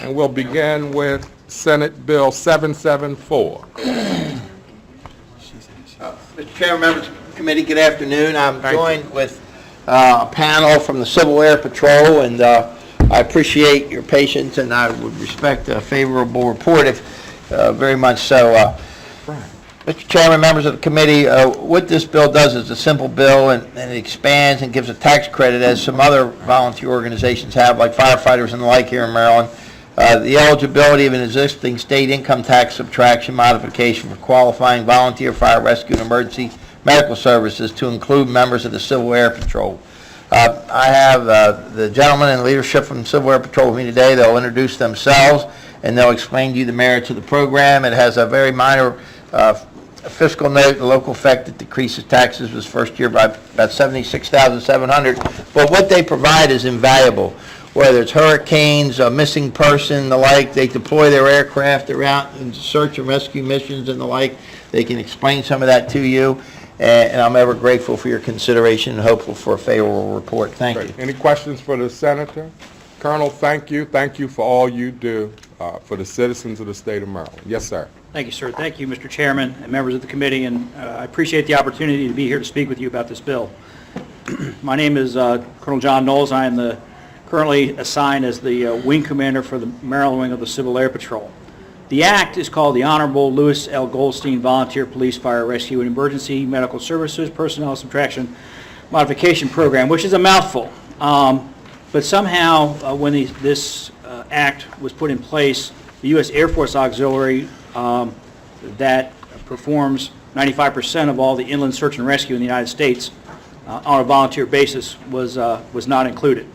And we'll begin with Senate Bill 774. Mr. Chairman, members of the committee, good afternoon. I'm joined with a panel from the Civil Air Patrol, and I appreciate your patience, and I would respect a favorable report, if very much so. Mr. Chairman, members of the committee, what this bill does is a simple bill, and it expands and gives a tax credit, as some other volunteer organizations have, like firefighters and the like here in Maryland. The eligibility of an existing state income tax subtraction modification for qualifying volunteer fire rescue and emergency medical services to include members of the Civil Air Patrol. I have the gentlemen in leadership from Civil Air Patrol with me today. They'll introduce themselves and they'll explain to you the merits of the program. It has a very minor fiscal note. The local effect that decreases taxes was first year by about $76,700. But what they provide is invaluable. Whether it's hurricanes, a missing person, the like, they deploy their aircraft around in search and rescue missions and the like. They can explain some of that to you, and I'm ever grateful for your consideration and hopeful for a favorable report. Thank you. Any questions for the Senator? Colonel, thank you. Thank you for all you do for the citizens of the state of Maryland. Yes, sir. Thank you, sir. Thank you, Mr. Chairman and members of the committee, and I appreciate the opportunity to be here to speak with you about this bill. My name is Colonel John Knowles. I am currently assigned as the wing commander for the Maryland wing of the Civil Air Patrol. The act is called the Honorable Louis L. Goldstein Volunteer Police Fire Rescue and Emergency Medical Services Personnel Subtraction Modification Program, which is a mouthful. But somehow, when this act was put in place, the U.S. Air Force Auxiliary that performs 95% of all the inland search and rescue in the United States on a volunteer basis was not included.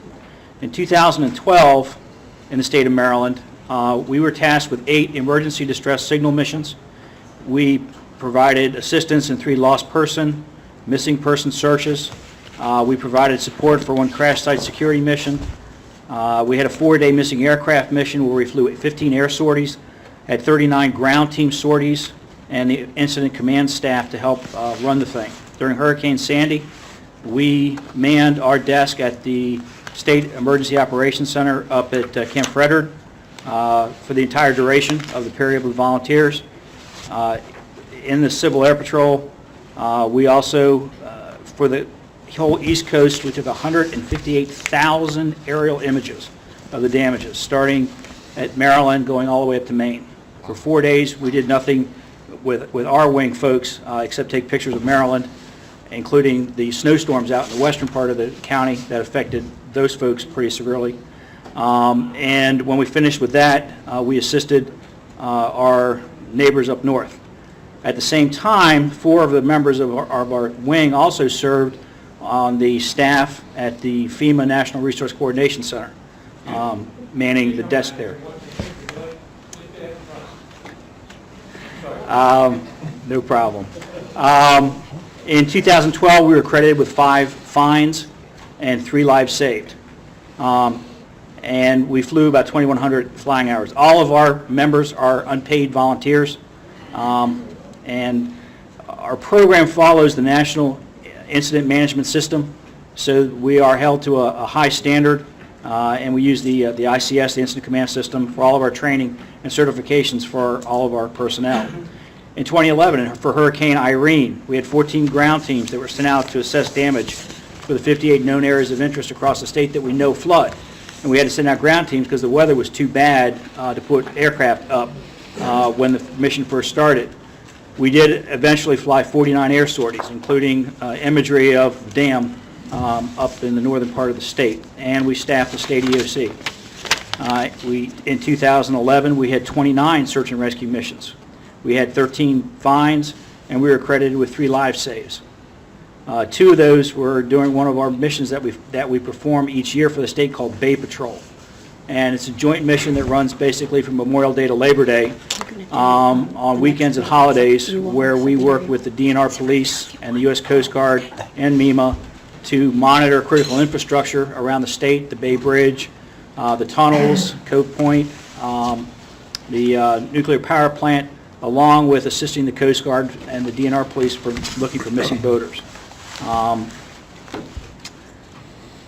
In 2012, in the state of Maryland, we were tasked with 8 emergency distress signal missions. We provided assistance in 3 lost person, missing person searches. We provided support for 1 crash site security mission. We had a 4-day missing aircraft mission where we flew 15 air sorties, had 39 ground team sorties, and the incident command staff to help run the thing. During Hurricane Sandy, we manned our desk at the State Emergency Operations Center up at Camp Frederick for the entire duration of the period with volunteers. In the Civil Air Patrol, we also, for the whole East Coast, we took 158,000 aerial images of the damages, starting at Maryland, going all the way up to Maine. For 4 days, we did nothing with our wing folks except take pictures of Maryland, including the snowstorms out in the western part of the county that affected those folks pretty severely. And when we finished with that, we assisted our neighbors up north. At the same time, 4 of the members of our wing also served on the staff at the FEMA National Resource Coordination Center, manning the desk there. No problem. In 2012, we were credited with 5 fines and 3 lives saved. And we flew about 2,100 flying hours. All of our members are unpaid volunteers, and our program follows the National Incident Management System, so we are held to a high standard, and we use the ICS, the Incident Command System, for all of our training and certifications for all of our personnel. In 2011, for Hurricane Irene, we had 14 ground teams that were sent out to assess damage for the 58 known areas of interest across the state that we know flood. And we had to send out ground teams because the weather was too bad to put aircraft up when the mission first started. We did eventually fly 49 air sorties, including imagery of the dam up in the northern part of the state, and we staffed the state EOC. In 2011, we had 29 search and rescue missions. We had 13 fines, and we were credited with 3 life saves. 2 of those were during one of our missions that we perform each year for the state called Bay Patrol. And it's a joint mission that runs basically from Memorial Day to Labor Day on weekends and holidays, where we work with the DNR police and the U.S. Coast Guard and MEMA to monitor critical infrastructure around the state, the Bay Bridge, the tunnels, Cove Point, the nuclear power plant, along with assisting the Coast Guard and the DNR police for looking for missing boaters.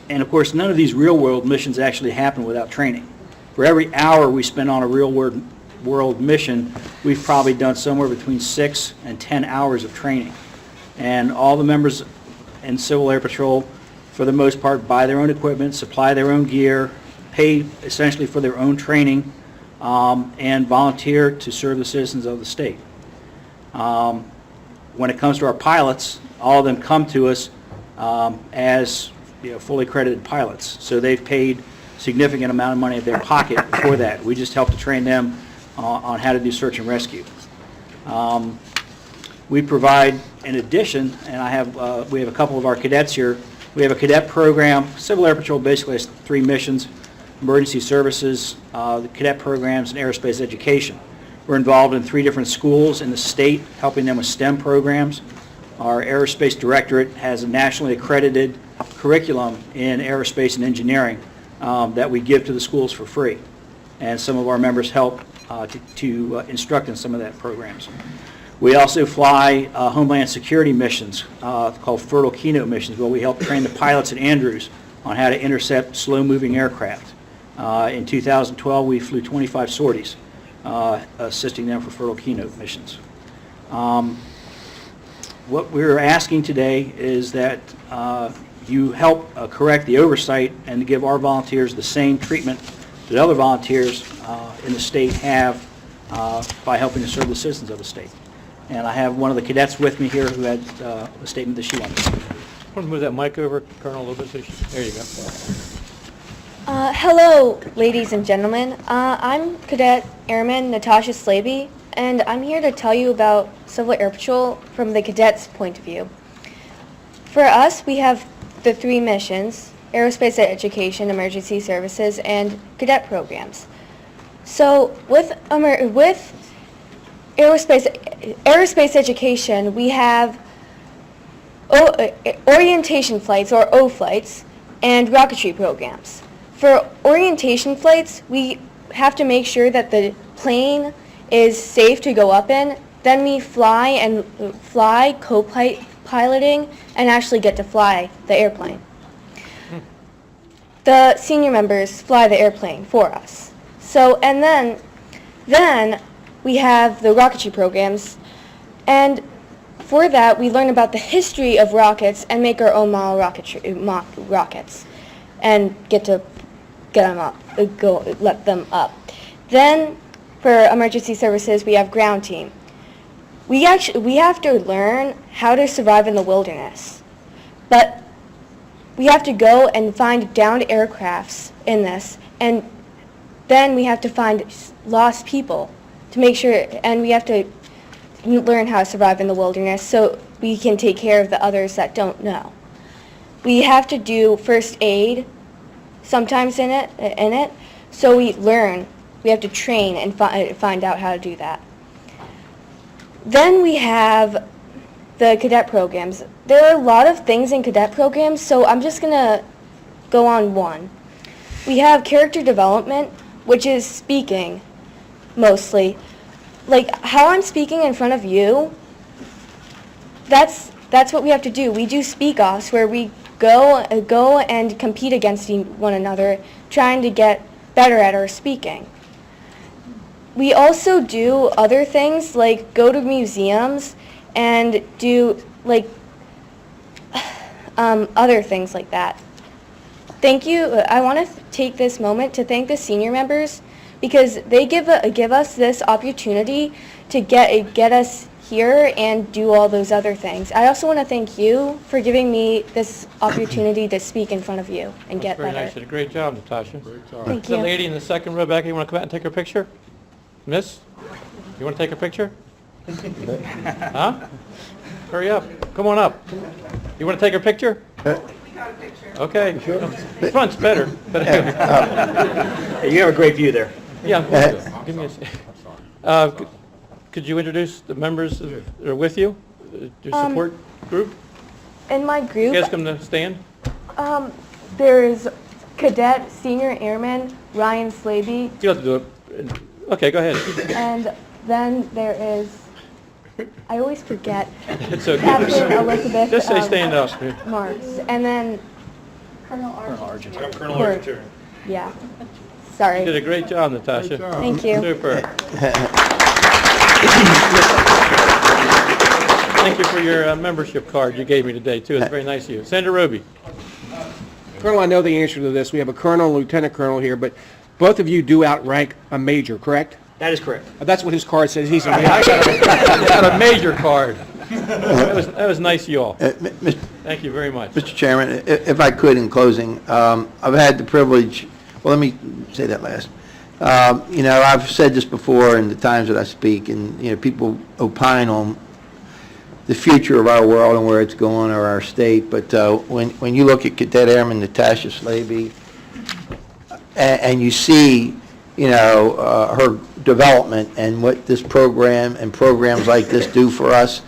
And of course, none of these real-world missions actually happen without training. For every hour we spend on a real-world mission, we've probably done somewhere between 6 and 10 hours of training. And all the members in Civil Air Patrol, for the most part, buy their own equipment, supply their own gear, pay essentially for their own training, and volunteer to serve the citizens of the state. When it comes to our pilots, all of them come to us as fully accredited pilots. So they've paid significant amount of money out of their pocket for that. We just help to train them on how to do search and rescue. We provide, in addition, and we have a couple of our cadets here. We have a cadet program. Civil Air Patrol basically has 3 missions: emergency services, the cadet programs, and aerospace education. We're involved in 3 different schools in the state, helping them with STEM programs. Our aerospace directorate has a nationally accredited curriculum in aerospace and engineering that we give to the schools for free. And some of our members help to instruct in some of that programs. We also fly Homeland Security missions called Fertile Keynote missions, where we help train the pilots at Andrews on how to intercept slow-moving aircraft. In 2012, we flew 25 sorties, assisting them for Fertile Keynote missions. What we're asking today is that you help correct the oversight and to give our volunteers the same treatment that other volunteers in the state have by helping to serve the citizens of the state. And I have one of the cadets with me here who had a statement that she wanted to make. I want to move that mic over, Colonel, a little bit. There you go. Hello, ladies and gentlemen. I'm Cadet Airman Natasha Slaby, and I'm here to tell you about Civil Air Patrol from the cadets' point of view. For us, we have the 3 missions: aerospace education, emergency services, and cadet programs. So with aerospace education, we have orientation flights, or O flights, and rocketry programs. For orientation flights, we have to make sure that the plane is safe to go up in. Then we fly, co-piloting, and actually get to fly the airplane. The senior members fly the airplane for us. So, and then we have the rocketry programs, and for that we learn about the history of rockets and make our own model rockets, and get them up, let them up. Then for emergency services, we have ground team. We have to learn how to survive in the wilderness, but we have to go and find downed aircrafts in this, and then we have to find lost people to make sure, and we have to learn how to survive in the wilderness so we can take care of the others that don't know. We have to do first aid sometimes in it, so we learn. We have to train and find out how to do that. Then we have the cadet programs. There are a lot of things in cadet programs, so I'm just going to go on one. We have character development, which is speaking, mostly. Like, how I'm speaking in front of you, that's what we have to do. We do speak-offs where we go and compete against one another, trying to get better at our speaking. We also do other things, like go to museums and do, like, other things like that. Thank you. I want to take this moment to thank the senior members, because they give us this opportunity to get us here and do all those other things. I also want to thank you for giving me this opportunity to speak in front of you and get better. Very nice. You did a great job, Natasha. Great job. Thank The you. lady in the second row back here, you want to come out and take her picture? Miss? You want to take her picture? Huh? Hurry up. Come on up. You want to take her picture? Okay. Front's better. Hey, you have a great view there. Yeah. Give me could you introduce the members that are with you? Your support group? In my You group, guys come to stand? there's Cadet Senior Airman Ryan Slaby, You don't have to do it. Okay, go ahead. and then there is, I always forget, It's okay. Captain Elizabeth Just say stand up. Marks, and then Colonel Argent. Colonel Yeah. Sorry. You did a great job, Natasha. Thank you. Super. Thank you for your membership card you gave me today, too. It's very nice of you. Senator Roby. Colonel, I know the answer to this. We have a colonel and lieutenant colonel here, but both of you do outrank a major, correct? That is correct. That's what his card says. He's a major. I got a major card. That was nice of you all. Mr. Thank you very much. Mr. Chairman, if I could, in closing, I've had the privilege, well, let me say that last. I've said this before in the times that I speak, and, people opine on the future of our world and where it's going or our state, but when you look at Cadet Airman Natasha Slaby and you see, her development and what this program and programs like this do for us,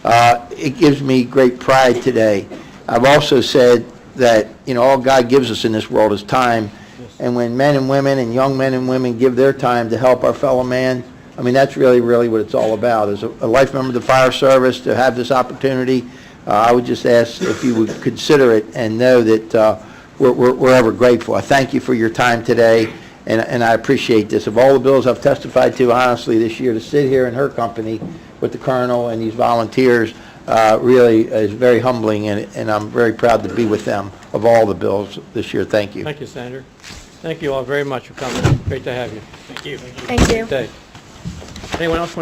it gives me great pride today. I've also said that, all God gives us in this world is time, and when men and women and young men and women give their time to help our fellow man, that's really, really what it's all about. As a life member of the fire service, to have this opportunity, I would just ask if you would consider it and know that we're ever grateful. I thank you for your time today, and I appreciate this. Of all the bills I've testified to, honestly, this year, to sit here in her company with the colonel and these volunteers really is very humbling, and I'm very proud to be with them of all the bills this year. Thank you. Thank you, Senator. Thank you all very much for coming. Great to have you. Thank you. Thank you. Good day. Anyone else want